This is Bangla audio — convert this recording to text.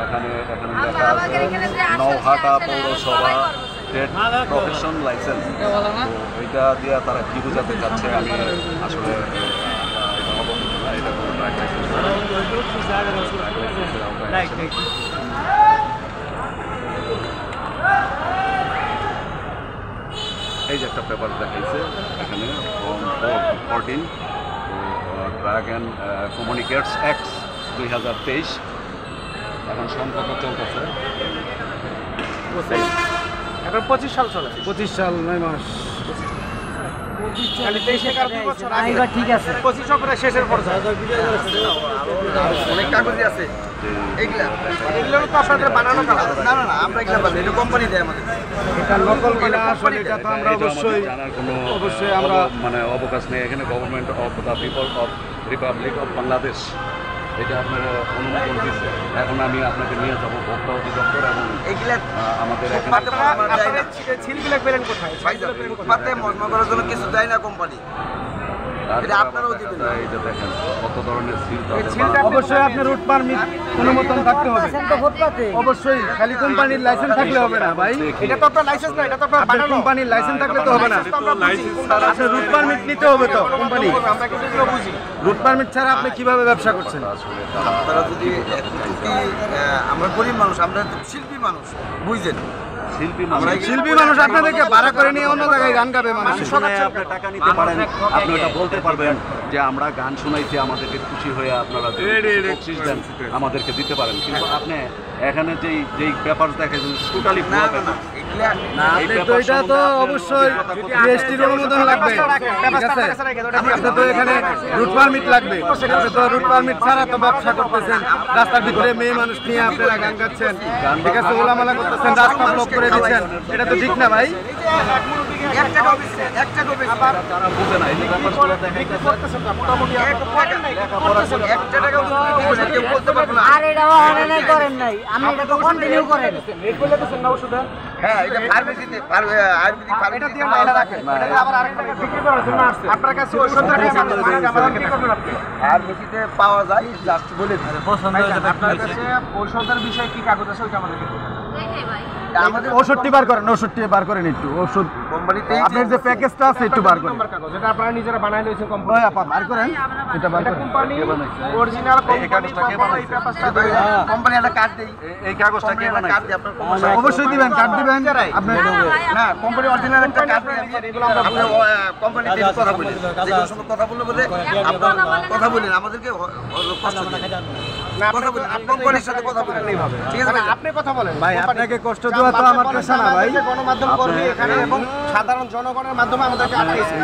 এখানে লেখা আছে নওহাটা পৌরসভা ট্রেড প্রফেশন লাইসেন্স। তো এটা দিয়ে তারা কি বোঝাতে চাচ্ছে আমি আসলে এটা অবগত না। এটা কোনো ট্রাক লাইসেন্স এই যে একটা পেপার দেখাইছে এখানে form 14 truck and communicates act 2023। এখন সম্পর্ক চলতেছে, এখন 25 সাল চলে। 25 সাল 9 মাস। ঠিক আছে, 25 অপরে শেষের পর্যায়ে অনেক কাগজই আছে। এগুলো তো আপনাদের বানানো কাগজ না? না, আমরা এগুলো বানাই, এটা কোম্পানি দেয় আমাদের। এটা নকল কিনা আসলে এটা তো আমরা অবশ্যই আমরা মানে অবকাশ নেই। এখানে government of the people of Republic of Bangladesh এটা আপনারা অনুমোদন দিচ্ছে। এখন আমি আপনাকে নিয়ে যাবো ভোক্তা অধিদপ্তর এবং আমাদের ছিলগুলো পেলেন কোথায়? ফুটপাতে মজমা করার জন্য কিছু দেয় না কোম্পানি। এটা দেখেন কত ধরনের সিল। অবশ্যই আপনার রুট পারমিট অনুমোদন থাকতে হবে। অবশ্যই খালি কোম্পানির লাইসেন্স থাকলে হবে না ভাই। এটা তো আপনার লাইসেন্স না, এটা তো আপনার বানানো। কোম্পানির লাইসেন্স থাকলে তো হবে না, আপনার রুট পারমিট নিতে হবে তো কোম্পানি। আমরা কিছু এগুলো বুঝি। রুট পারমিট ছাড়া আপনি কিভাবে ব্যবসা করছেন? আপনারা যদি আমরা গরিব মানুষ, আমরা শিল্পী মানুষ, বুঝছেন? শিল্পী মানুষ আপনাদেরকে ভাড়া করে নিয়ে অন্য জায়গায় গান গাবে মানুষ। আপনি টাকা নিতে পারেন, আপনি ওটা বলতে পারবেন যে আমরা গান শোনাইছি, আমাদেরকে খুশি হয়ে আপনারা বকশিশ দেন, আমাদেরকে দিতে পারেন। কিন্তু আপনি এখানে যেই পেপার দেখেছেন টোটালি ভুয়া পেপার। এটা তো অবশ্যই জিএসটির অনুমোদন লাগবে, ঠিক আছে? আপনার তো এখানে রুট পারমিট লাগবে। আপনি তো রুট পারমিট ছাড়া তো ব্যবসা করতেছেন, রাস্তার ভিতরে মেয়ে মানুষ নিয়ে আপনারা গান গাচ্ছেন, ঠিক আছে? ওলামালা করতেছেন, রাস্তা ব্লক করে দিচ্ছেন, এটা তো ঠিক না ভাই। আর এটাও অনলাইনে করেন নাই, আমি এটা তো কন্টিনিউ করেন। হ্যাঁ, এটা ফার্মেসিতে আয়ুর্বেদিক এটা দিয়ে মাইলা রাখেন, এটা আবার আরেকটা বিক্রি করার জন্য আসছে। আপনার কাছে ঔষধ রাখে আমাদেরকে কি করবেন আপনি? ফার্মেসিতে পাওয়া যায়, জাস্ট বলে আপনার কাছে ঔষধের বিষয়ে কি কাগজ আছে ওইটা আমাদেরকে দিন। আমাদের ওষুধটি বার করেন, ওষুধটি বার করেন একটু। ওষুধ কোম্পানিতে আপনার যে প্যাকেজটা আছে একটু বার করেন। কাগজ এটা আপনারা নিজেরা বানাই লইছেন কোম্পানি। ওই আপা বার করেন, এটা বার এটা করেন। কোম্পানি অরিজিনাল কোম্পানি এই পেপারটা কোম্পানি একটা কার্ড দেই, এই কাগজটা কে বানাইছে? কার্ড দিই আপনার অবশ্যই দিবেন, কার্ড দিবেন আপনি। না, কোম্পানি অরিজিনাল একটা কার্ড দিই। আপনি কোম্পানি দিয়ে কথা বলেন, যে কোনো সময় কথা বললে বলে কথা বলেন, আমাদেরকে কষ্ট দেন না। কথা বলেন, আপনি কোম্পানির সাথে কথা বলেন, ঠিক আছে? আপনি কথা বলেন ভাই আপনাকে কষ্ট দেওয়া তো আমার পেশা না ভাই। গণমাধ্যম কর্মী এখানে এবং সাধারণ জনগণের মাধ্যমে আমাদেরকে আটকেছে।